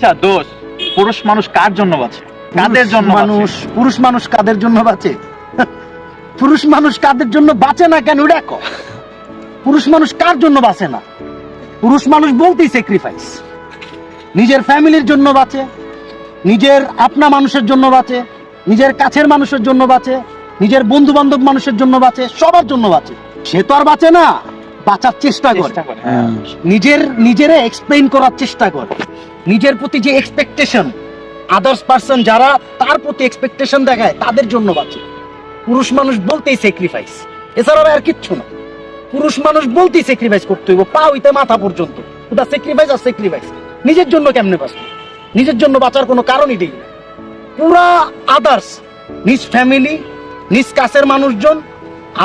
আচ্ছা দোষ, পুরুষ মানুষ কার জন্য বাঁচে, কাদের জন্য পুরুষ মানুষ কাদের জন্য বাঁচে? পুরুষ মানুষ কাদের জন্য বাঁচে না কেন ওটা কও। পুরুষ মানুষ কার জন্য বাঁচে না? পুরুষ মানুষ বলতেই স্যাক্রিফাইস। নিজের ফ্যামিলির জন্য বাঁচে, নিজের আপনা মানুষের জন্য বাঁচে, নিজের কাছের মানুষের জন্য বাঁচে, নিজের বন্ধু বান্ধব মানুষের জন্য বাঁচে, সবার জন্য বাঁচে। সে তো আর বাঁচে না, বাঁচার চেষ্টা করে। নিজেরে এক্সপ্লেইন করার চেষ্টা করে। নিজের প্রতি যে এক্সপেকটেশন, আদার্স পারসন যারা তার প্রতি এক্সপেকটেশন দেখায় তাদের জন্য বাঁচে। পুরুষ মানুষ বলতেই স্যাক্রিফাইস, এছাড়া আর কিচ্ছু না। পুরুষ মানুষ বলতেই স্যাক্রিফাইস করতে হইব, পা হইতে মাথা পর্যন্ত। ওটা স্যাক্রিফাইস আর স্যাক্রিফাইস। নিজের জন্য কেমনে বাঁচবে? নিজের জন্য বাঁচার কোনো কারণই নেই। পুরা আদার্স, নিজ ফ্যামিলি, নিজ কাছের মানুষজন,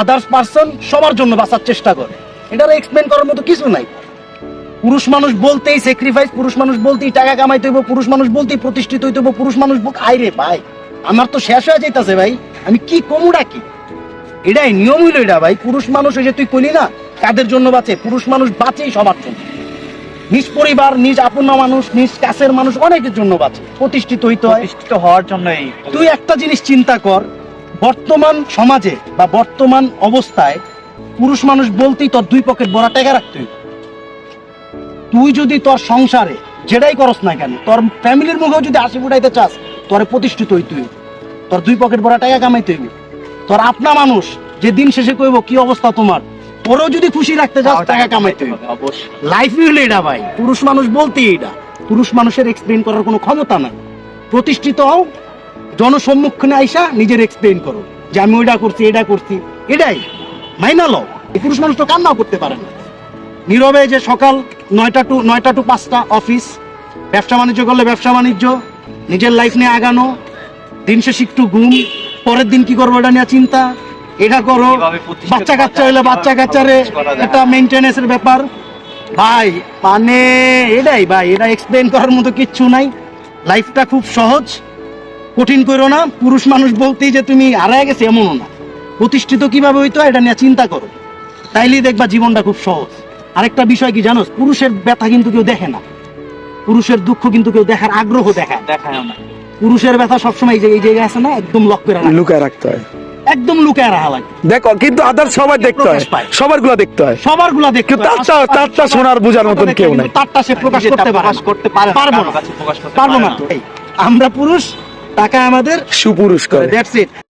আদার্স পারসন সবার জন্য বাঁচার চেষ্টা করে। এটার এক্সপ্লেন করার মতো কিছু নাই। পুরুষ মানুষ বলতেই স্যাক্রিফাইস, পুরুষ মানুষ বলতেই টাকা কামাইতে হইব, পুরুষ মানুষ বলতেই প্রতিষ্ঠিত হইতে হইব, পুরুষ মানুষ আইরে ভাই আমার তো শেষ হয়ে যাইতাছে ভাই, আমি কি কমুটা কি? এটাই নিয়ম হইল এটা ভাই। পুরুষ মানুষ ওই যে তুই কইলি না কাদের জন্য বাঁচে, পুরুষ মানুষ বাঁচেই সবার জন্য। নিজ পরিবার, নিজ আপনা মানুষ, নিজ কাছের মানুষ অনেকের জন্য বাঁচে। প্রতিষ্ঠিত হইতে হয়, প্রতিষ্ঠিত হওয়ার জন্যই। তুই একটা জিনিস চিন্তা কর, বর্তমান সমাজে বা বর্তমান অবস্থায় পুরুষ মানুষ বলতেই তোর 2 পকেট ভরা টাকা রাখতে হইব। তুই যদি তোর সংসারে যেটাই করস না কেন, তোর ফ্যামিলির মুখেও যদি হাসি ফুটাইতে চাস, তোরে প্রতিষ্ঠিত হইতে হইব, তোর 2 পকেট ভরা টাকা কামাইতে হইব। তোর আপনা মানুষ যে দিন শেষে কইব কি অবস্থা তোমার, ওরও যদি খুশি রাখতে চাস টাকা কামাইতে হইব। লাইফ হইলো এটা ভাই। পুরুষ মানুষ বলতেই এটা। পুরুষ মানুষের এক্সপ্লেইন করার কোনো ক্ষমতা নাই। প্রতিষ্ঠিত হও, জনসম্মুখে আইসা নিজের এক্সপ্লেইন করো যে আমি ওইটা করছি, এটা করছি, এটাই মাইনা লও। এই পুরুষ মানুষ তো কান্নাও করতে পারে না। নীরবে যে সকাল 9টা টু 5টা অফিস, ব্যবসা বাণিজ্য করলে ব্যবসা বাণিজ্য, নিজের লাইফ নিয়ে আগানো, দিন শেষে একটু ঘুম, পরের দিন কি করবো এটা নিয়ে চিন্তা, এটা করো, বাচ্চা কাচ্চা হইলে বাচ্চা কাচ্চারে একটা মেনটেনেন্সের ব্যাপার ভাই। মানে এটাই ভাই, এটা এক্সপ্লেইন করার মতো কিচ্ছু নাই। লাইফটা খুব সহজ, কঠিন করো না। পুরুষ মানুষ বলতেই যে তুমি হারায় গেছে এমনও না। প্রতিষ্ঠিত কিভাবে হইতো এটা নিয়ে চিন্তা করো, তাইলেই দেখবা জীবনটা খুব সহজ। আরেকটা বিষয় কি জানোস, পুরুষের ব্যথা কিন্তু কেউ দেখে না, পুরুষের দুঃখ কিন্তু কেউ দেখার আগ্রহ দেখায় না। পুরুষের ব্যথা সবসময় এই জায়গায় আছে না, একদম লুকায় রাখতে হয়, একদম লুকায় রাখা লাগে। দেখো কিন্তু আদার সবাই দেখতে হয়, সবার গুলা দেখতে হয়, সবার গুলা দেখতে হয়। তারটা শোনার বোঝার মতন কেউ নাই, তারটা সে প্রকাশ করতে পারবো না। আমরা পুরুষ, টাকা আমাদের সুপুরুষ করে। That's it.